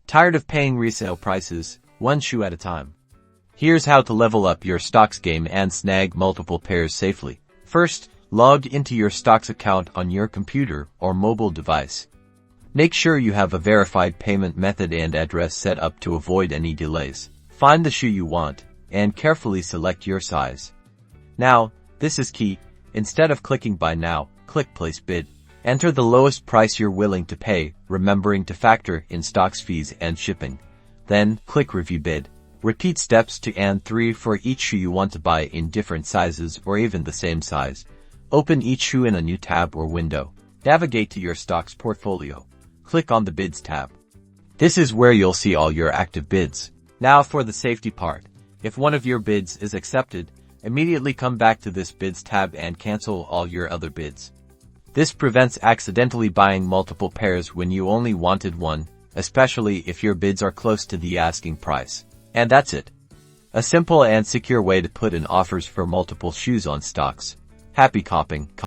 Tired of paying resale prices, one shoe at a time? Here's how to level up your Stockx game and snag multiple pairs safely. First, log into your Stockx account on your computer or mobile device. Make sure you have a verified payment method and address set up to avoid any delays. Find the shoe you want, and carefully select your size. Now, this is key. Instead of clicking Buy Now, click Place Bid. Enter the lowest price you're willing to pay, remembering to factor in Stockx fees and shipping. Then, click Review Bid. Repeat steps 2 and 3 for each shoe you want to buy in different sizes or even the same size. Open each shoe in a new tab or window. Navigate to your Stockx portfolio. Click on the Bids tab. This is where you'll see all your active bids. Now for the safety part. If one of your bids is accepted, immediately come back to this Bids tab and cancel all your other bids. This prevents accidentally buying multiple pairs when you only wanted one, especially if your bids are close to the asking price. And that's it. A simple and secure way to put in offers for multiple shoes on Stockx. Happy copping!